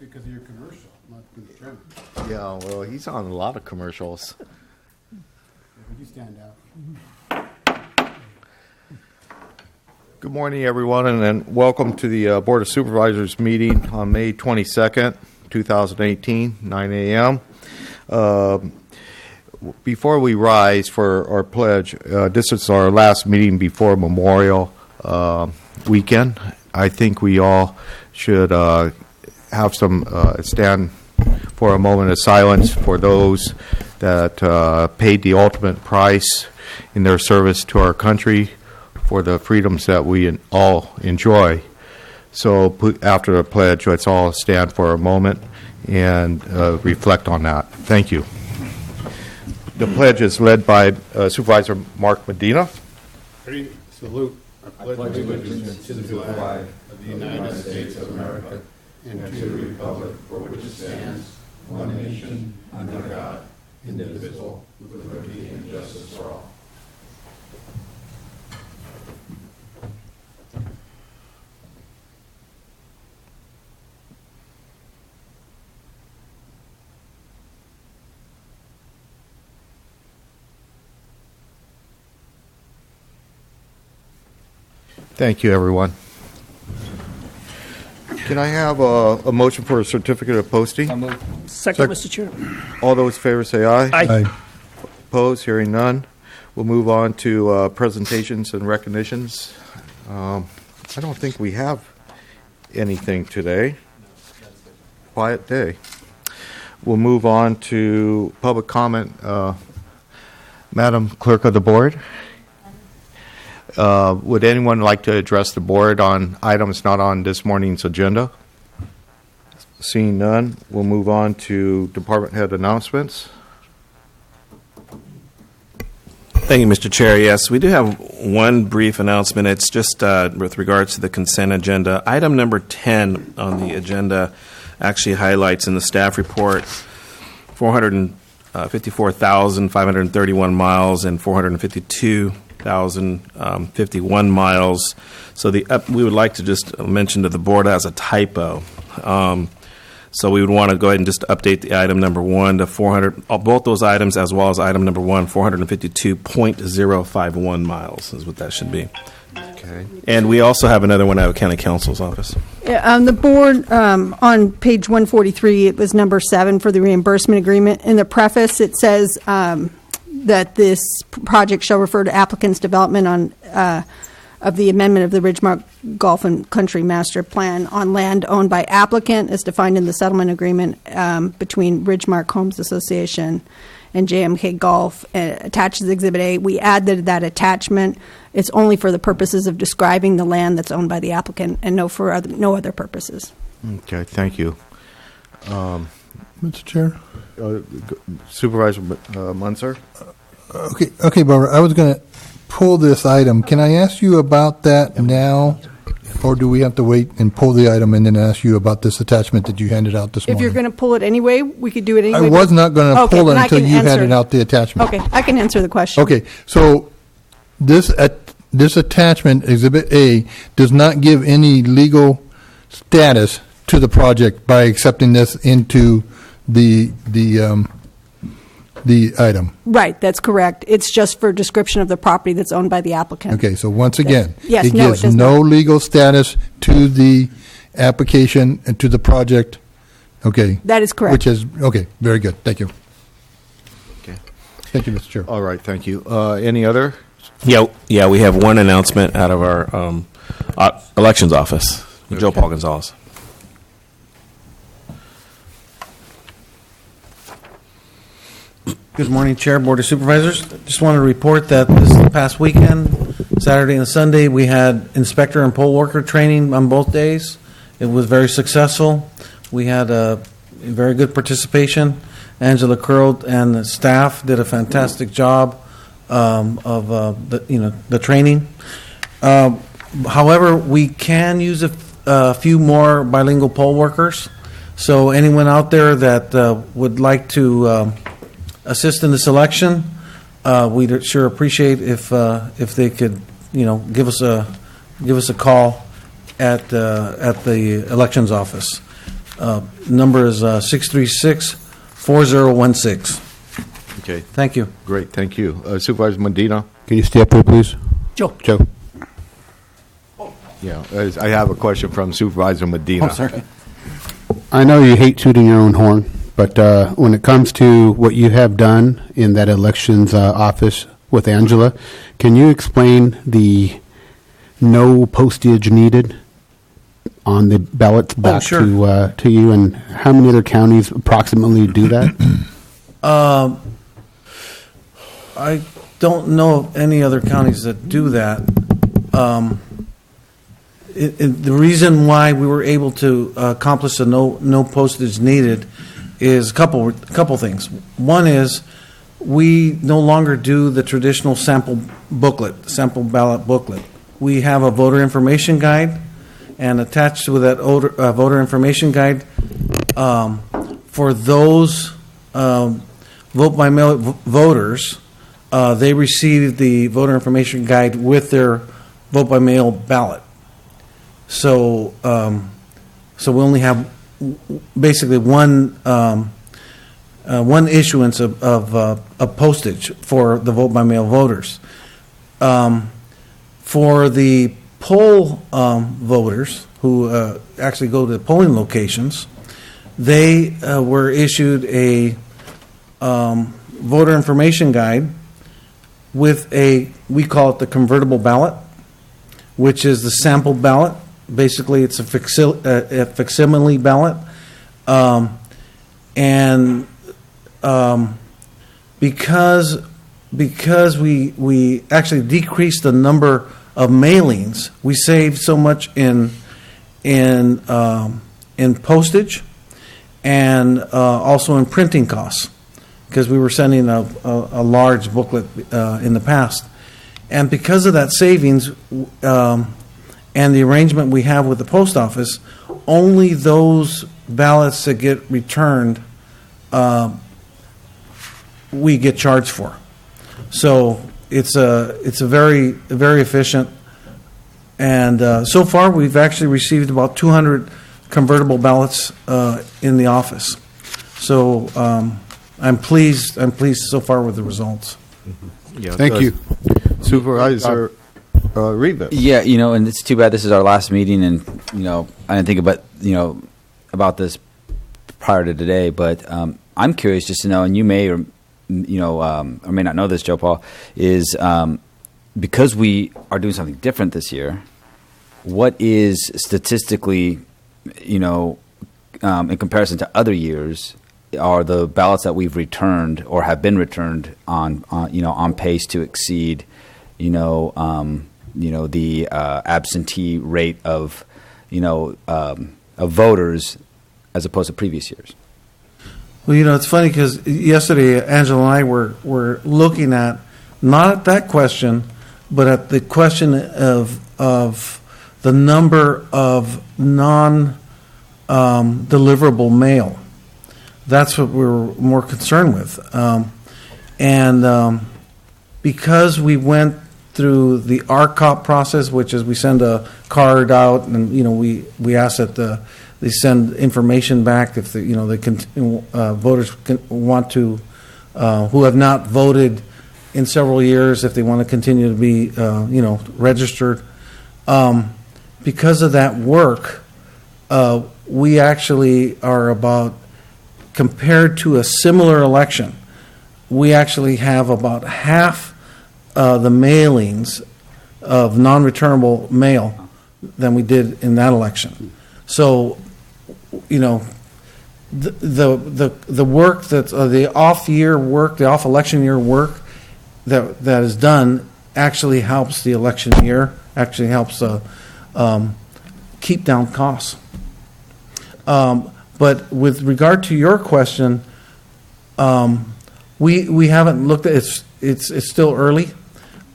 because of your commercial, not construction. Yeah, well, he's on a lot of commercials. Would you stand out? Good morning, everyone, and welcome to the Board of Supervisors meeting on May 22nd, 2018, 9 a.m. Before we rise for our pledge, this is our last meeting before Memorial weekend. I think we all should have some stand for a moment of silence for those that paid the ultimate price in their service to our country for the freedoms that we all enjoy. So after the pledge, let's all stand for a moment and reflect on that. Thank you. The pledge is led by Supervisor Mark Medina. Ready? Salute. I pledge allegiance to the flag of the United States of America and to the republic for which it stands, one nation, under God, indivisible, with liberty and justice for all. Thank you, everyone. Can I have a motion for a certificate of posting? Second, Mr. Chair. All those in favor say aye. Aye. Opposed? Hearing none. We'll move on to presentations and recognitions. I don't think we have anything today. Quiet day. We'll move on to public comment. Madam Clerk of the Board, would anyone like to address the board on items not on this morning's agenda? Seeing none, we'll move on to department head announcements. Thank you, Mr. Chair. Yes, we do have one brief announcement. It's just with regards to the consent agenda. Item number 10 on the agenda actually highlights in the staff report 454,531 miles and 452,051 miles. So we would like to just mention to the board as a typo. So we would want to go ahead and just update the item number 1 to 400, both those items as well as item number 1, 452.051 miles is what that should be. Okay. And we also have another one out of County Counsel's office. Yeah, on the board, on page 143, it was number 7 for the reimbursement agreement. In the preface, it says that this project shall refer to applicant's development on of the amendment of the Ridgemark Golf and Country Master Plan on land owned by applicant as defined in the settlement agreement between Ridgemark Homes Association and JMK Golf, attaches Exhibit A. We add that attachment. It's only for the purposes of describing the land that's owned by the applicant and no other purposes. Okay, thank you. Mr. Chair? Supervisor Munzer? Okay, Barbara, I was going to pull this item. Can I ask you about that now, or do we have to wait and pull the item and then ask you about this attachment that you handed out this morning? If you're going to pull it anyway, we could do it anyway. I was not going to pull it until you handed out the attachment. Okay, I can answer the question. Okay, so this attachment, Exhibit A, does not give any legal status to the project by accepting this into the item. Right, that's correct. It's just for description of the property that's owned by the applicant. Okay, so once again, Yes, it no, gives it does no not. legal status to the application and to the project. Okay. That is correct. Which is, okay, very good. Thank you. Okay. Thank you, Mr. Chair. All right, thank you. Any other? Yeah, we have one announcement out of our elections office, Joe Paul Gonzalez. Good morning, Chair, Board of Supervisors. Just want to report that this past weekend, Saturday and Sunday, we had inspector and poll worker training on both days. It was very successful. We had a very good participation. Angela Curl and the staff did a fantastic job of the training. However, we can use a few more bilingual poll workers. So anyone out there that would like to assist in the selection, we'd sure appreciate if they could, give us a call at the elections office. Number is 636-4016. Okay, Thank you. great, thank you. Supervisor Medina? Can you stay up here, please? Joe. Joe. Yeah, I have a question from Supervisor Medina. sorry. I know you hate tooting your own horn, but when it comes to what you have done in that elections office with Angela, can you explain the no postage needed on the ballots back sure. to you, and how many other counties approximately do that? I don't know of any other counties that do that. The reason why we were able to accomplish the no postage needed is a couple things. One is we no longer do the traditional sample ballot booklet. We have a voter information guide, and attached with that voter information guide, for those vote by mail voters, they receive the voter information guide with their vote by mail ballot. So, so we only have basically one issuance of postage for the vote by mail voters. For the poll voters who actually go to the polling locations, they were issued a voter information guide with we call it the convertible ballot, which is the sample ballot. Basically, it's a facsimile ballot. And because we actually decreased the number of mailings, we saved so much in postage and also in printing costs, because we were sending a large booklet in the past. And because of that savings and the arrangement we have with the post office, only those ballots that get returned we get charged for. So it's a very efficient, and so far we've actually received about 200 convertible ballots in the office. So I'm pleased so far with the results. Yeah, Thank you. Supervisor Rivas. Yeah, and it's too bad this is our last meeting, and, I didn't think about this prior to today, but I'm curious just to know, and you may or may not know this, Joe Paul, is because we are doing something different this year, what is statistically, in comparison to other years, are the ballots that we've returned or have been returned on pace to exceed, the absentee rate of voters as opposed to previous years? Well, it's funny because yesterday Angela and I were looking at not at that question, but at the question of the number of non-deliverable mail. That's what we were more concerned with, and because we went through the RCOP process, which is we send a card out, and we ask that they send information back if voters want to, who have not voted in several years, if they want to continue to be registered. Because of that work, we actually are about, compared to a similar election, we actually have about half the mailings of non-returnable mail than we did in that election. So, the work that the off-year work, the off-election year work that is done actually helps the election year, actually helps keep down costs. But with regard to your question, we haven't looked at it. It's still early,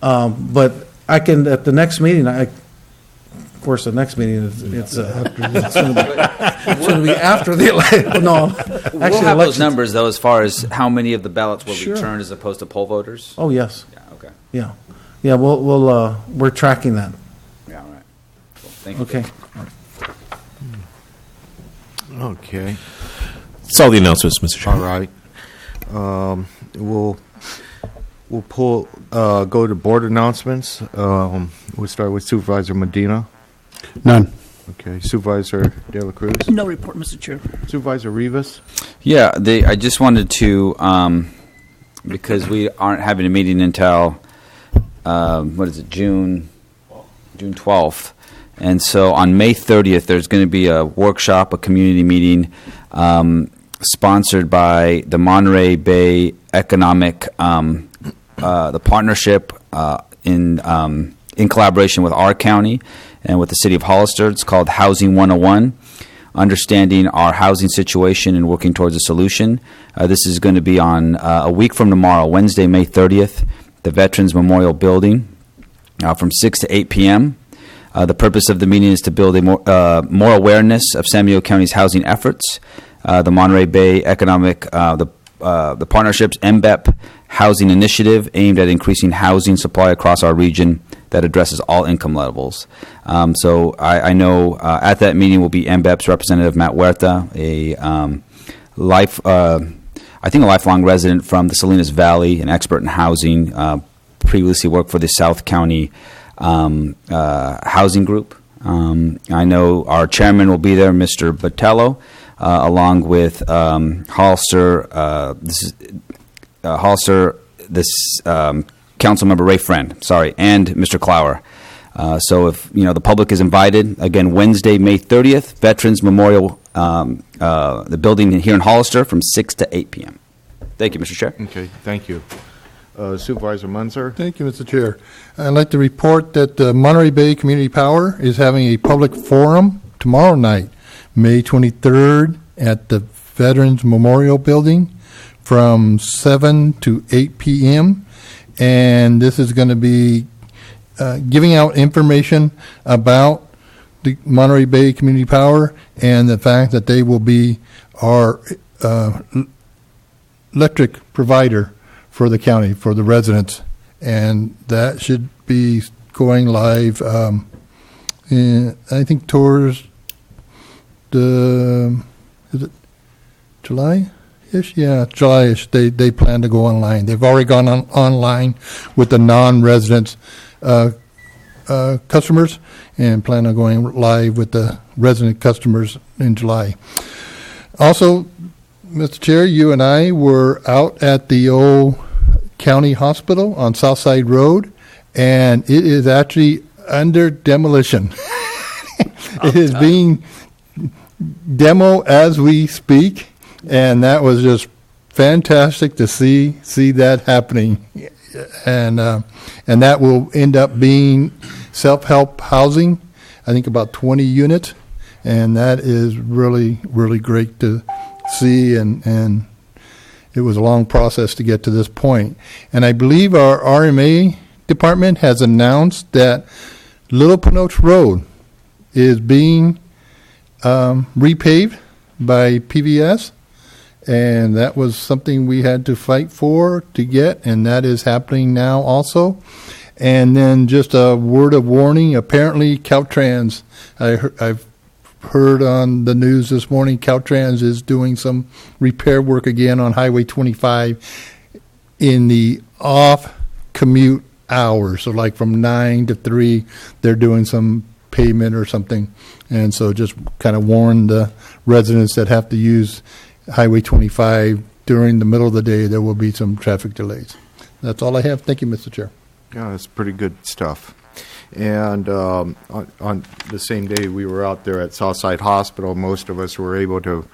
but I can at the next meeting. Of course, the next meeting it's going to be after the election. No, actually, We'll have those numbers though, as far as how many of the ballots were Sure. returned as opposed to poll voters. Oh yes, Yeah. Okay. yeah. We're tracking that. Yeah. All right. Cool. Thank you. Okay. Okay. That's all the announcements, Mr. All Chairman. right. We'll pull, go to board announcements. We'll start with Supervisor Medina. None. Okay. Supervisor De La Cruz. No report, Mr. Chair. Supervisor Rivas. Yeah, I just wanted to, because we aren't having a meeting until, June 12th. And so on May 30th, there's going to be a workshop, a community meeting, sponsored by the Monterey Bay Economic, the partnership in collaboration with our county and with the city of Hollister. It's called Housing 101, Understanding Our Housing Situation and Working Towards a Solution. This is going to be on a week from tomorrow, Wednesday, May 30th, the Veterans Memorial Building, from 6 to 8 p.m. The purpose of the meeting is to build a more awareness of San Diego County's housing efforts. The Monterey Bay Economic, the partnership's MBEP housing initiative aimed at increasing housing supply across our region that addresses all income levels. So I know at that meeting will be MBEP's representative Matt Huerta, a lifelong resident from the Salinas Valley, an expert in housing, previously worked for the South County housing group. I know our chairman will be there, Mr. Botello, along with Hollister, council member Ray Friend, and Mr. Clower. So if the public is invited, again, Wednesday, May 30th, Veterans Memorial, the building here in Hollister from 6 to 8 p.m. Thank you, Mr. Chair. Okay. Thank you. Supervisor Munzer. Thank you, Mr. Chair. I'd like to report that Monterey Bay Community Power is having a public forum tomorrow night, May 23rd, at the Veterans Memorial Building from 7 to 8 p.m. And this is going to be giving out information about the Monterey Bay Community Power and the fact that they will be our electric provider for the county, for the residents. And that should be going live, I think, towards is it July-ish? Yeah, July-ish. They plan to go online. They've already gone online with the non-residents customers and plan on going live with the resident customers in July. Also, Mr. Chair, you and I were out at the old county hospital on Southside Road, and it is actually under demolition. It is being demo as we speak, and that was just fantastic to see that happening. And that will end up being self-help housing, I think about 20 units, and that is really, really great to see, and it was a long process to get to this point. And I believe our RMA department has announced that Little Pinoch Road is being repaved by PVS, and that was something we had to fight for to get, and that is happening now also. And then just a word of warning, apparently Caltrans, I've heard on the news this morning, Caltrans is doing some repair work again on Highway 25 in the off-commute hours. So like from 9 to 3, they're doing some pavement or something. And so just kind of warn the residents that have to use Highway 25 during the middle of the day, there will be some traffic delays. That's all I have. Thank you, Mr. Chair. Yeah, that's pretty good stuff. And on the same day we were out there at Southside Hospital, most of us were able to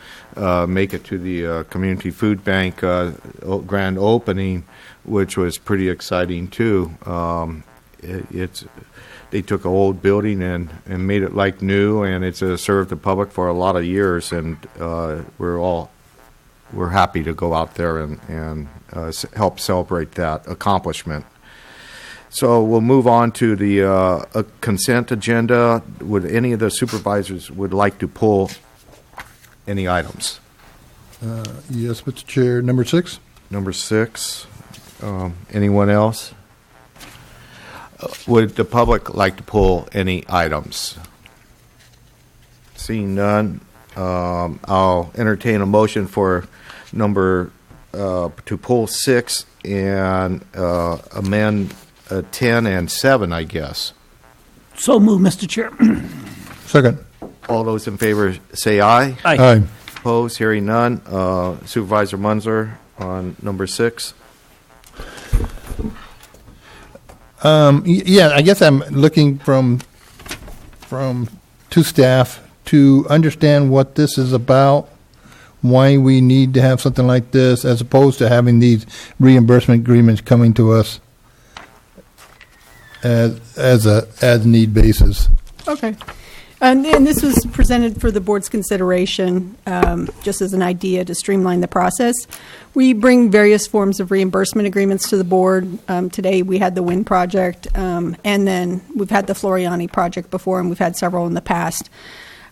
make it to the Community Food Bank grand opening, which was pretty exciting too. They took an old building and made it like new, and it's served the public for a lot of years, and we're happy to go out there and help celebrate that accomplishment. So we'll move on to the consent agenda. Would any of the supervisors would like to pull any items? Yes, Mr. Chair. Number 6. Number 6. Anyone else? Would the public like to pull any items? Seeing none, I'll entertain a motion for to pull 6 and amend 10 and 7, I guess. So moved, Mr. Chair. Second. All those in favor say aye. Aye. Opposed, hearing none. Supervisor Munzer on number 6. Yeah, I guess I'm looking from to staff to understand what this is about, why we need to have something like this, as opposed to having these reimbursement agreements coming to us as need basis. Okay. And this was presented for the board's consideration, just as an idea to streamline the process. We bring various forms of reimbursement agreements to the board. Today, we had the wind project, and then we've had the Floriani project before, and we've had several in the past.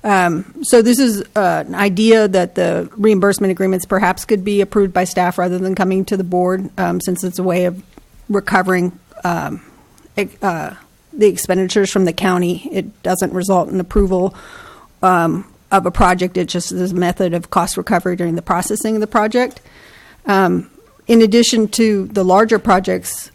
So this is an idea that the reimbursement agreements perhaps could be approved by staff rather than coming to the board, since it's a way of recovering the expenditures from the county. It doesn't result in approval of a project. It just is a method of cost recovery during the processing of the project. In addition to the larger projects,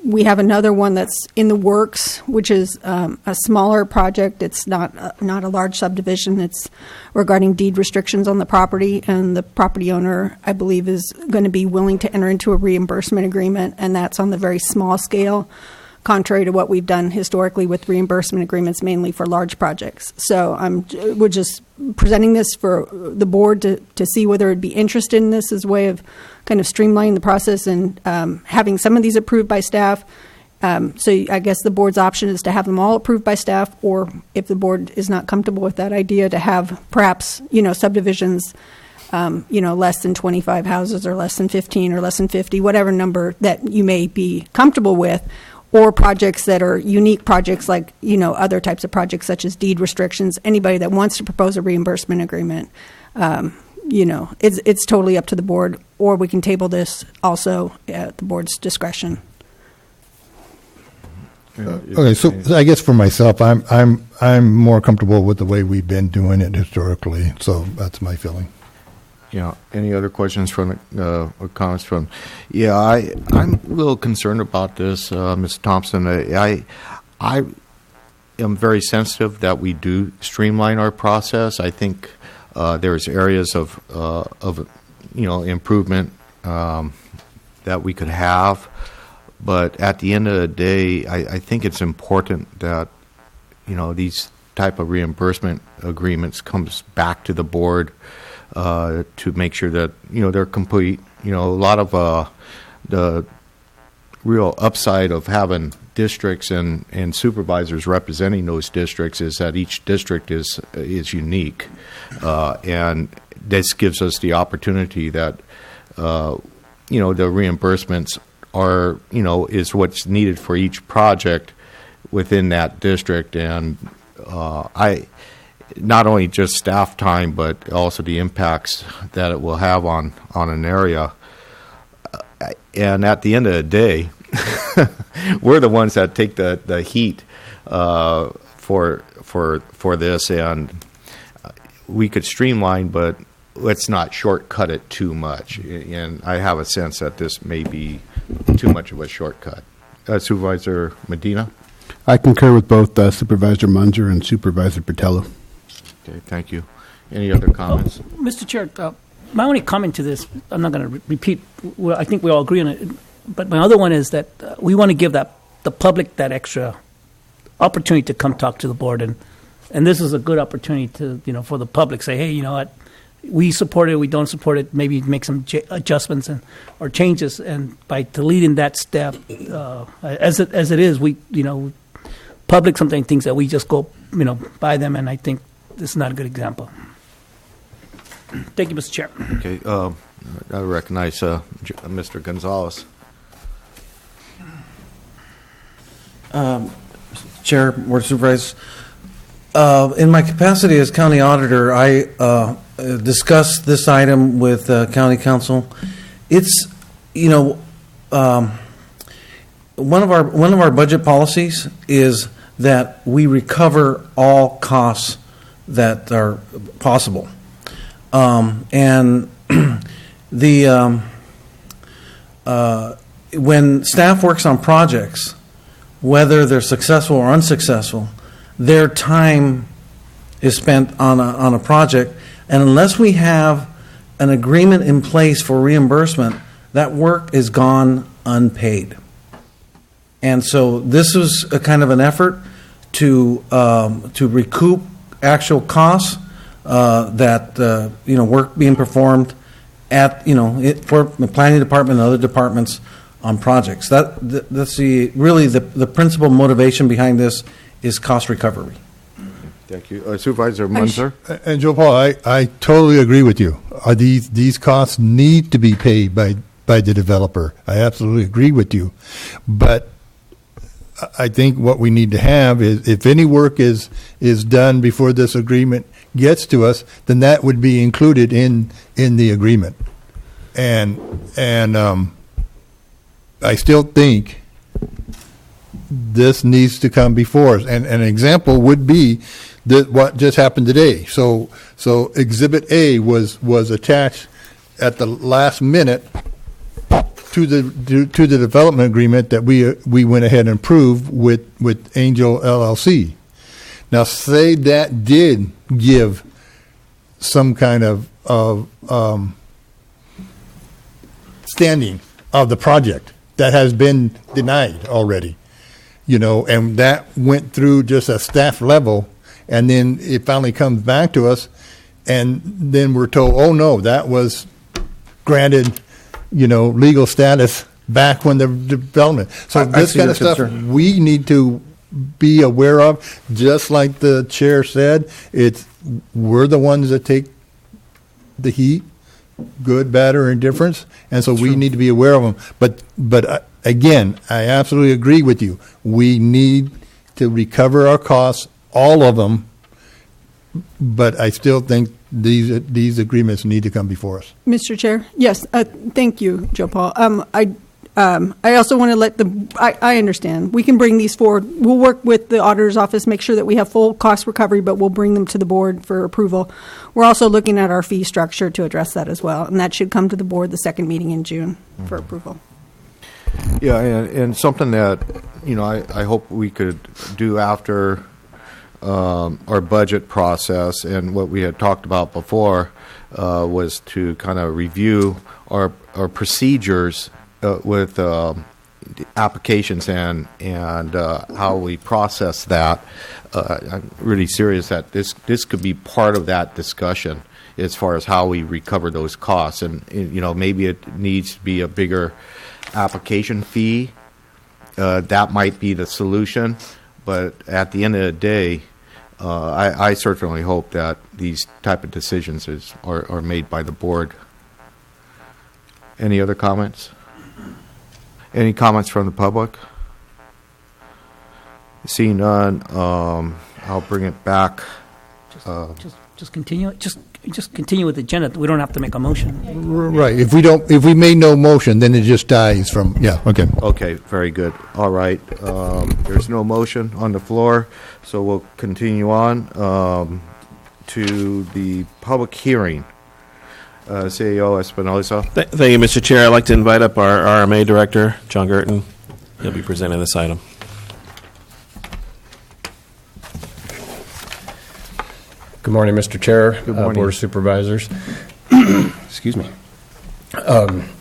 we have another one that's in the works, which is a smaller project. It's not a large subdivision. It's regarding deed restrictions on the property, and the property owner, I believe, is going to be willing to enter into a reimbursement agreement, and that's on the very small scale, contrary to what we've done historically with reimbursement agreements, mainly for large projects. So we're just presenting this for the board to see whether it'd be interested in this as a way of kind of streamlining the process and having some of these approved by staff. So I guess the board's option is to have them all approved by staff, or if the board is not comfortable with that idea, to have perhaps, subdivisions, less than 25 houses or less than 15 or less than 50, whatever number that you may be comfortable with, or projects that are unique projects like, other types of projects such as deed restrictions. Anybody that wants to propose a reimbursement agreement, it's totally up to the board, or we can table this also at the board's discretion. Okay, so I guess for myself, I'm more comfortable with the way we've been doing it historically. So that's my feeling. Yeah. Any other questions from or comments from? Yeah, I'm a little concerned about this, Mr. Thompson. I am very sensitive that we do streamline our process. I think there's areas of improvement that we could have, but at the end of the day, I think it's important that these type of reimbursement agreements comes back to the board. To make sure that they're complete. A lot of the real upside of having districts and supervisors representing those districts is that each district is unique, and this gives us the opportunity that the reimbursements are is what's needed for each project within that district, and not only just staff time, but also the impacts that it will have on an area. And at the end of the day, we're the ones that take the heat for this, and we could streamline, but let's not shortcut it too much. And I have a sense that this may be too much of a shortcut. Supervisor Medina? I concur with both Supervisor Munzer and Supervisor Patello. Okay, thank you. Any other comments? Mr. Chair, my only comment to this, I'm not going to repeat, I think we all agree on it, but my other one is that we want to give the public that extra opportunity to come talk to the board, and this is a good opportunity to, for the public, say, hey, you know what, we support it, we don't support it, maybe make some adjustments or changes, and by deleting that step, as it is, we, public sometimes thinks that we just go, by them, and I think this is not a good example. Thank you, Mr. Chair. Okay, I recognize Mr. Gonzalez. Chair, Board of Supervisors, in my capacity as county auditor, I discussed this item with county counsel. It's one of our budget policies is that we recover all costs that are possible. And when staff works on projects, whether they're successful or unsuccessful, their time is spent on a project, and unless we have an agreement in place for reimbursement, that work is gone unpaid. And so this is a kind of an effort to recoup actual costs that work being performed at for the planning department and other departments on projects. That's the principal motivation behind this is cost recovery. Thank you. Supervisor Munzer? And Joe Paul, I totally agree with you. These costs need to be paid by the developer. I absolutely agree with you. But I think what we need to have is, if any work is done before this agreement gets to us, then that would be included in the agreement. And I still think this needs to come before us. And an example would be what just happened today. So Exhibit A was attached at the last minute to the development agreement that we went ahead and approved with Angel LLC. Now, say that did give some kind of standing of the project that has been denied already, and that went through just a staff level, and then it finally comes back to us, and then we're told, oh no, that was granted, legal status back when the development. So this kind of stuff we need to be aware of. Just like the chair said, we're the ones that take the heat, good, bad, or indifference, and so we need to be aware of them. But again, I absolutely agree with you. We need to recover our costs, all of them. But I still think these agreements need to come before us. Mr. Chair? Yes, thank you, Joe Paul. I also want to I understand. We can bring these forward. We'll work with the auditor's office, make sure that we have full cost recovery, but we'll bring them to the board for approval. We're also looking at our fee structure to address that as well, and that should come to the board the second meeting in June for approval. Yeah, and something that, I hope we could do after our budget process, and what we had talked about before was to kind of review our procedures with applications and how we process that. I'm really serious that this could be part of that discussion as far as how we recover those costs, and maybe it needs to be a bigger application fee. That might be the solution. But at the end of the day, I certainly hope that these type of decisions are made by the board. Any other comments? Any comments from the public? Seeing none, I'll bring it back. Just continue. Just continue with the agenda. We don't have to make a motion. Right. If we made no motion, then it just dies from. Yeah. Okay. Okay. Very good. All right. There's no motion on the floor, so we'll continue on to the public hearing. CEO Espinosa. Thank you, Mr. Chair. I'd like to invite up our RMA Director, John Gerton. He'll be presenting this item. Good morning, Mr. Chair, Good morning. Board of Supervisors. Excuse me.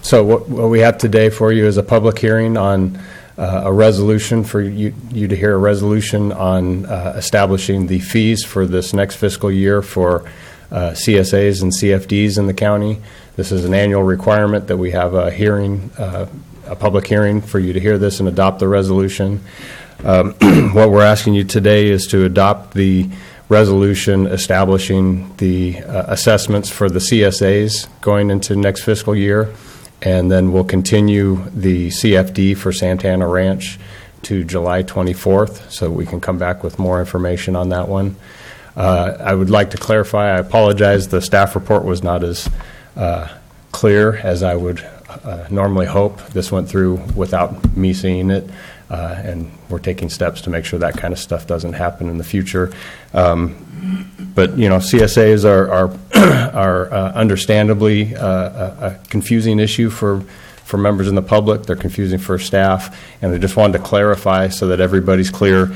So what we have today for you is a public hearing on a resolution for you to hear a resolution on establishing the fees for this next fiscal year for CSAs and CFDs in the county. This is an annual requirement that we have a hearing, a public hearing for you to hear this and adopt the resolution. What we're asking you today is to adopt the resolution establishing the assessments for the CSAs going into next fiscal year, and then we'll continue the CFD for Santana Ranch to July 24th, so we can come back with more information on that one. I would like to clarify, I apologize, the staff report was not as clear as I would normally hope. This went through without me seeing it. and we're taking steps to make sure that kind of stuff doesn't happen in the future. But CSAs are understandably a confusing issue for members in the public. They're confusing for staff, and I just wanted to clarify so that everybody's clear.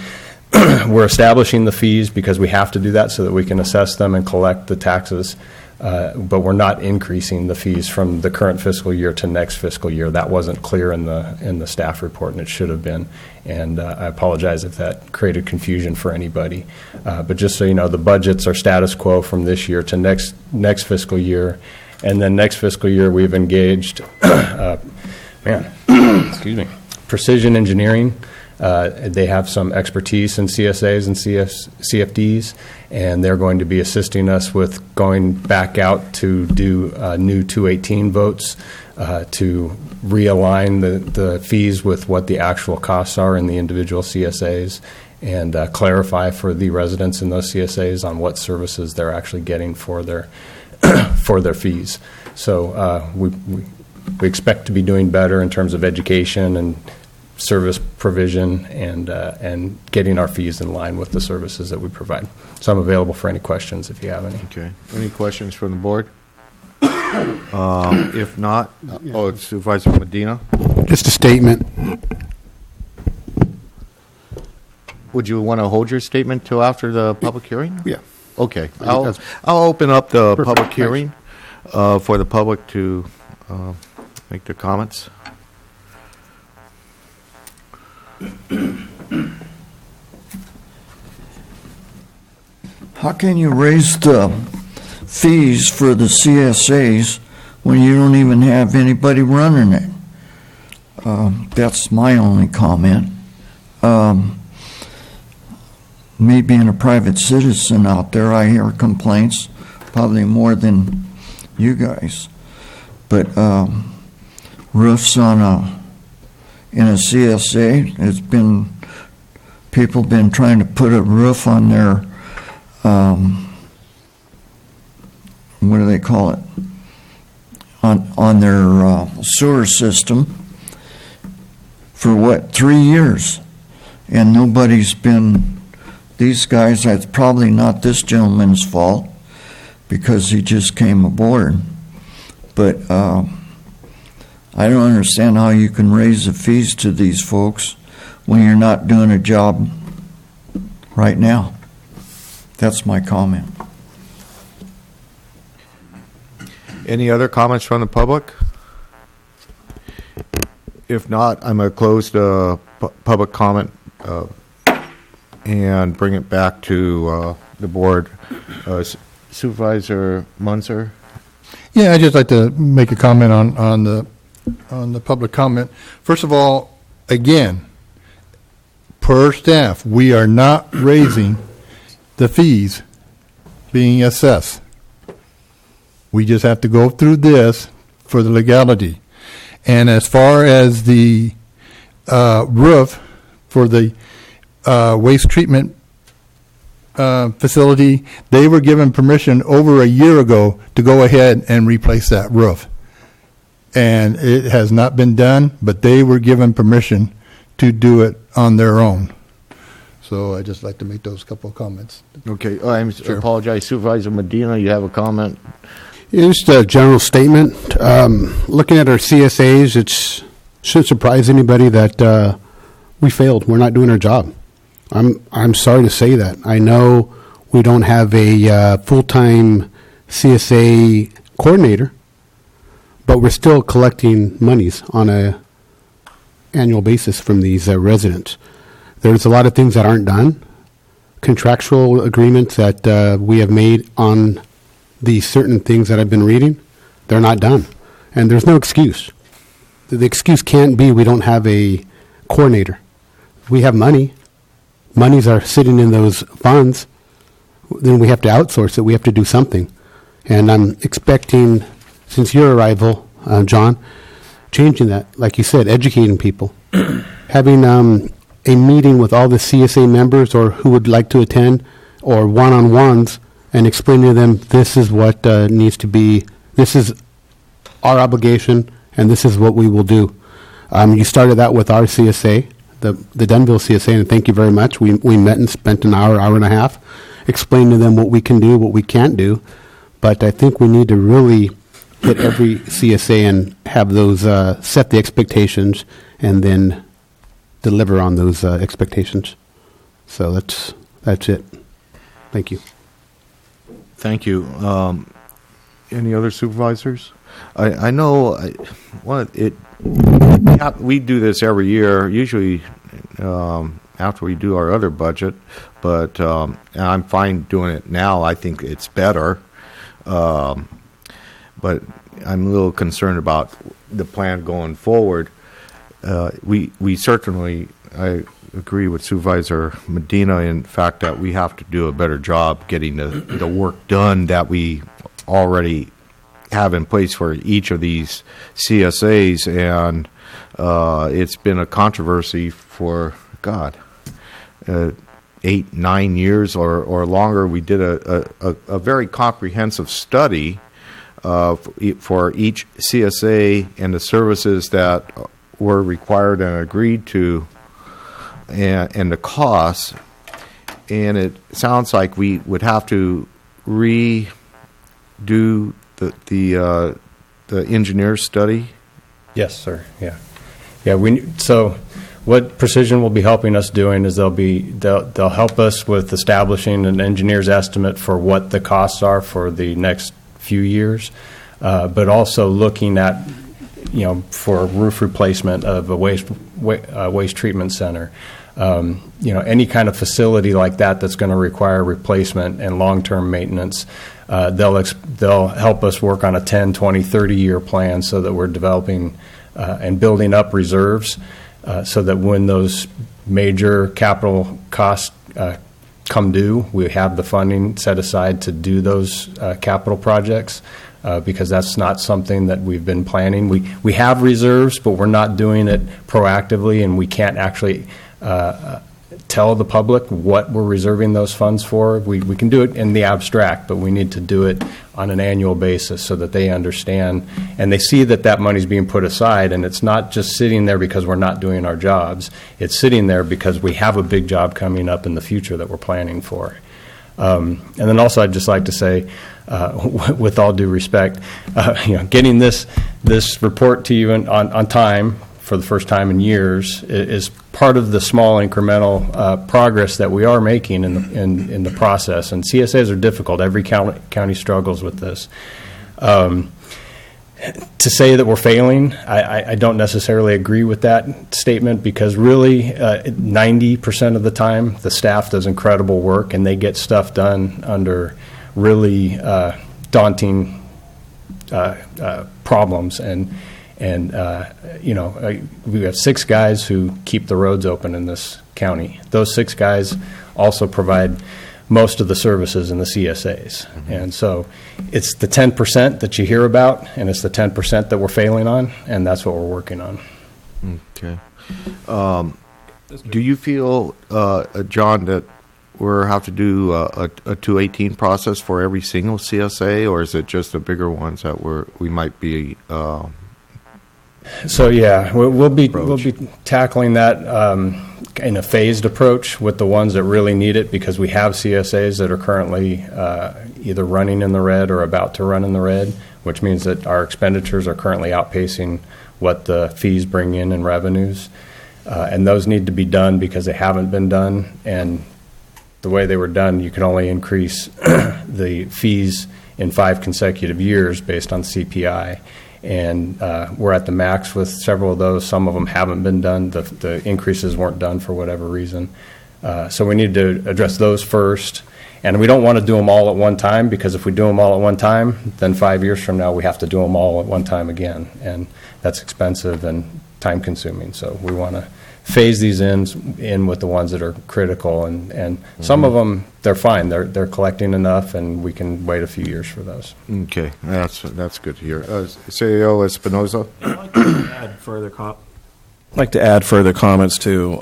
We're establishing the fees because we have to do that so that we can assess them and collect the taxes. But we're not increasing the fees from the current fiscal year to next fiscal year. That wasn't clear in the staff report, and it should have been. And I apologize if that created confusion for anybody. But just so you know, the budgets are status quo from this year to next fiscal year. And then next fiscal year, we've engaged, excuse me, Precision Engineering. They have some expertise in CSAs and CFDs, and they're going to be assisting us with going back out to do new 218 votes to realign the fees with what the actual costs are in the individual CSAs and clarify for the residents in those CSAs on what services they're actually getting for their for their fees. So we expect to be doing better in terms of education and service provision and getting our fees in line with the services that we provide. So I'm available for any questions if you have any. Okay. Any questions from the board? If not, Supervisor Medina. Just a statement. Would you want to hold your statement till after the public hearing? Yeah. Okay. I think I'll that's open up the perfect. public hearing for the public to make their comments. How can you raise the fees for the CSAs when you don't even have anybody running it? That's my only comment. Me being a private citizen out there, I hear complaints, probably more than you guys. But roofs in a CSA, people been trying to put a roof on their, what do they call it? On their sewer system for 3 years, and nobody's been. These guys, that's probably not this gentleman's fault because he just came aboard. But I don't understand how you can raise the fees to these folks when you're not doing a job right now. That's my comment. Any other comments from the public? If not, I'm going to close the public comment and bring it back to the board. Supervisor Munzer? Yeah, I'd just like to make a comment on the public comment. First of all, again, per staff, we are not raising the fees being assessed. We just have to go through this for the legality. And as far as the roof for the waste treatment facility, they were given permission over a year ago to go ahead and replace that roof. And it has not been done, but they were given permission to do it on their own. So I'd just like to make those couple of comments. Okay, I apologize. Supervisor Medina, you have a comment? Just a general statement. Looking at our CSAs, it shouldn't surprise anybody that we failed. We're not doing our job. I'm sorry to say that. I know we don't have a full-time CSA coordinator, but we're still collecting monies on a annual basis from these residents. There's a lot of things that aren't done. Contractual agreements that we have made on the certain things that I've been reading, they're not done. And there's no excuse. The excuse can't be we don't have a coordinator. We have money. Monies are sitting in those funds. Then we have to outsource it. We have to do something. And I'm expecting, since your arrival, John, changing that, like you said, educating people. Having a meeting with all the CSA members or who would like to attend, or one-on-ones, and explaining to them this is what needs to be, this is our obligation, and this is what we will do. You started that with our CSA. the Dunville CSA, and thank you very much. We met and spent an hour and a half, explaining to them what we can do, what we can't do. But I think we need to really get every CSA and have those set the expectations and then deliver on those expectations. So that's it. Thank you. Thank you. Any other supervisors? I know we do this every year, usually after we do our other budget, but and I'm fine doing it now. I think it's better. But I'm a little concerned about the plan going forward. We certainly, I agree with Supervisor Medina in fact that we have to do a better job getting the work done that we already have in place for each of these CSAs, and it's been a controversy for, 8-9 years or longer. We did a very comprehensive study for each CSA and the services that were required and agreed to, and the costs. And it sounds like we would have to redo the engineer study. Yes, sir. Yeah. So what Precision will be helping us doing is they'll help us with establishing an engineer's estimate for what the costs are for the next few years, but also looking at, for a roof replacement of a waste treatment center. Any kind of facility like that's going to require replacement and long-term maintenance. They'll help us work on a 10, 20, 30-year plan so that we're developing and building up reserves so that when those major capital costs come due, we have the funding set aside to do those capital projects, because that's not something that we've been planning. We have reserves, but we're not doing it proactively, and we can't actually tell the public what we're reserving those funds for. We can do it in the abstract, but we need to do it on an annual basis so that they understand and they see that money's being put aside, and it's not just sitting there because we're not doing our jobs. It's sitting there because we have a big job coming up in the future that we're planning for. And then also I'd just like to say, with all due respect, getting this report to you on time for the first time in years is part of the small incremental progress that we are making in the process. And CSAs are difficult. Every county struggles with this. To say that we're failing, I don't necessarily agree with that statement, because really 90% of the time the staff does incredible work and they get stuff done under really daunting problems. And we have 6 guys who keep the roads open in this county. Those 6 guys also provide most of the services in the CSAs. Mm-hmm. And so it's the 10% that you hear about, and it's the 10% that we're failing on, and that's what we're working on. Okay. Do you feel, John, that we'll have to do a 218 process for every single CSA, or is it just the bigger ones that we might be So yeah, we'll be tackling that in a phased approach with the ones that really need it, because we have CSAs that are currently either running in the red or about to run in the red, which means that our expenditures are currently outpacing what the fees bring in revenues, and those need to be done because they haven't been done. And the way they were done, you can only increase the fees in 5 consecutive years based on CPI. And we're at the max with several of those. Some of them haven't been done. The increases weren't done for whatever reason. So we need to address those first. And we don't want to do them all at one time, because if we do them all at one time, then 5 years from now we have to do them all at one time again. And that's expensive and time consuming. So we want to phase these in with the ones that are critical. And mm-hmm. Some of them, they're fine. They're collecting enough, and we can wait a few years for those. Okay, that's good to hear. CEO Espinoza? I'd like to add further comments to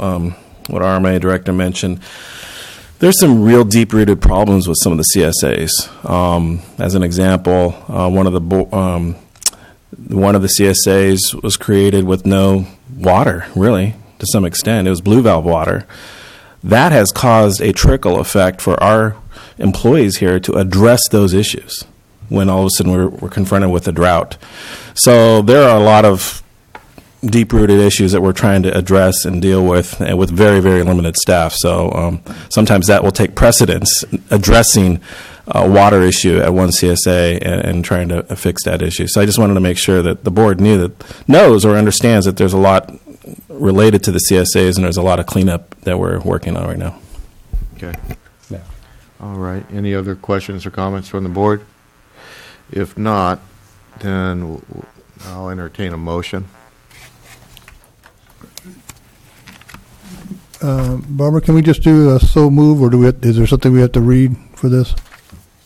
what RMA Director mentioned. There's some real deep-rooted problems with some of the CSAs. As an example, one of the CSAs was created with no water, really. to some extent. It was blue valve water. That has caused a trickle effect for our employees here to address those issues when all of a sudden we're confronted with a drought. So there are a lot of deep-rooted issues that we're trying to address and deal with, and with very, very limited staff. So sometimes that will take precedence, addressing a water issue at one CSA and trying to fix that issue. So I just wanted to make sure that the board knows or understands that there's a lot related to the CSAs, and there's a lot of cleanup that we're working on right now. Okay. Yeah. All right. Any other questions or comments from the board? If not, then I'll entertain a motion. Barbara, can we just do a so move, or is there something we have to read for this?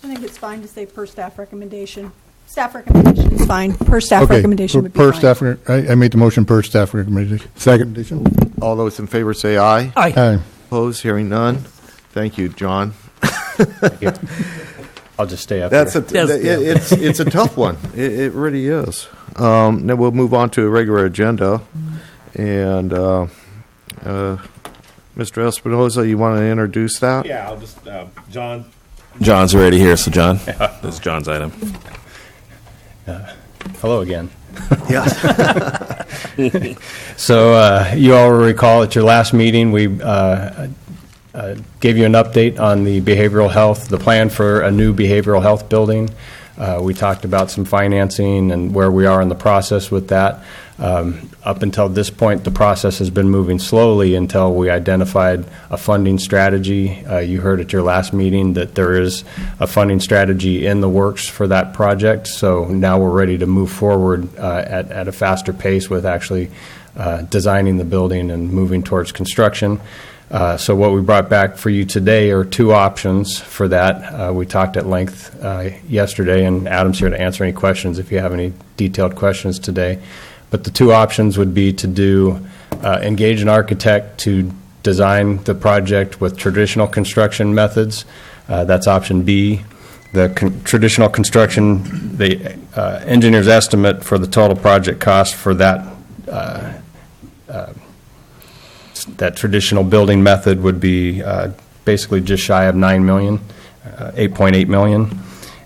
I think it's fine to say per staff recommendation. Staff recommendation is fine. Per staff recommendation would be per fine. staff. I made the motion per staff recommendation. Second. All those in favor say aye. Aye. Aye. Opposed? Hearing none. Thank you, John. I'll just stay up That's here. it's a tough one. It really is. Now we'll move on to a regular agenda, and Mr. Espinoza, you want to introduce that? Yeah, I'll just John's already here, so John, this is John's item. Hello again. Yeah. So you all recall at your last meeting, we gave you an update on the behavioral health, the plan for a new behavioral health building. We talked about some financing and where we are in the process with that. Up until this point, the process has been moving slowly until we identified a funding strategy. You heard at your last meeting that there is a funding strategy in the works for that project. So now we're ready to move forward at a faster pace with actually designing the building and moving towards construction. So what we brought back for you today are two options for that. We talked at length yesterday, and Adam's here to answer any questions if you have any detailed questions today. But the two options would be to engage an architect to design the project with traditional construction methods. That's option B. The traditional construction, the engineer's estimate for the total project cost for that that traditional building method would be basically just shy of $9 million, $8.8 million.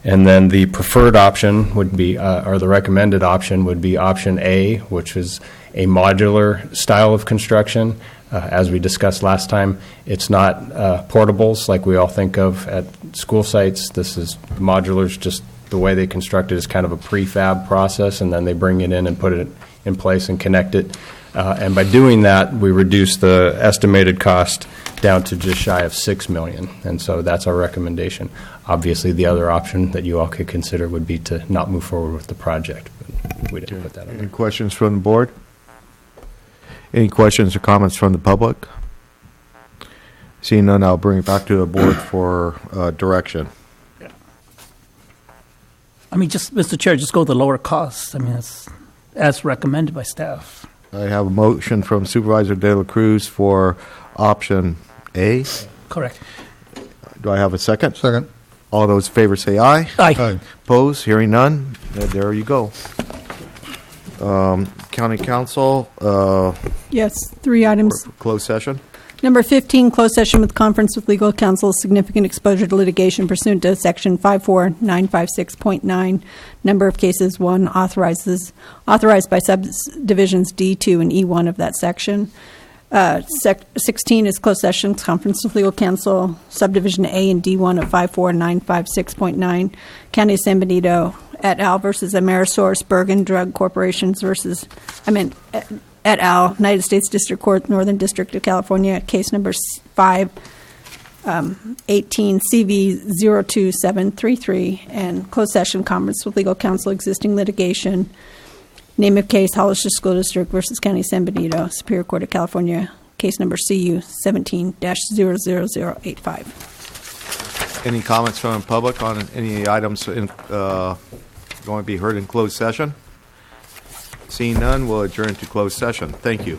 And then the preferred option would be, or the recommended option would be option A, which is a modular style of construction. As we discussed last time, it's not portables like we all think of at school sites. This is modulars, just the way they construct it is kind of a prefab process, and then they bring it in and put it in place and connect it. And by doing that, we reduce the estimated cost down to just shy of $6 million. And so that's our recommendation. Obviously, the other option that you all could consider would be to not move forward with the project. But we didn't put that on Any there. questions from the board? Any questions or comments from the public? Seeing none, I'll bring it back to the board for direction. I mean, just, Mr. Chair, just go with the lower cost. I mean, it's as recommended by staff. I have a motion from Supervisor De La Cruz for option A. Correct. Do I have a second? Second. All those in favor say aye. Aye. Aye. Opposed? Hearing none. There you go. County Counsel, Yes, 3 items. closed session. Number 15, closed session with conference with legal counsel, significant exposure to litigation pursuant to Section 54956.9. Number of cases, 1, authorized by subdivisions D2 and E1 of that section. 16 is closed session, conference with legal counsel, subdivision A and D1 of 54956.9. County of San Benito et al. Versus Amerisource Bergen Drug Corporations et al., United States District Court, Northern District of California, case number 518 CV 02733, and closed session conference with legal counsel, existing litigation. Name of case, Hollister School District versus County of San Benito, Superior Court of California, case number CU 17-00085. Any comments from the public on any items going to be heard in closed session? Seeing none, we'll adjourn to closed session. Thank you.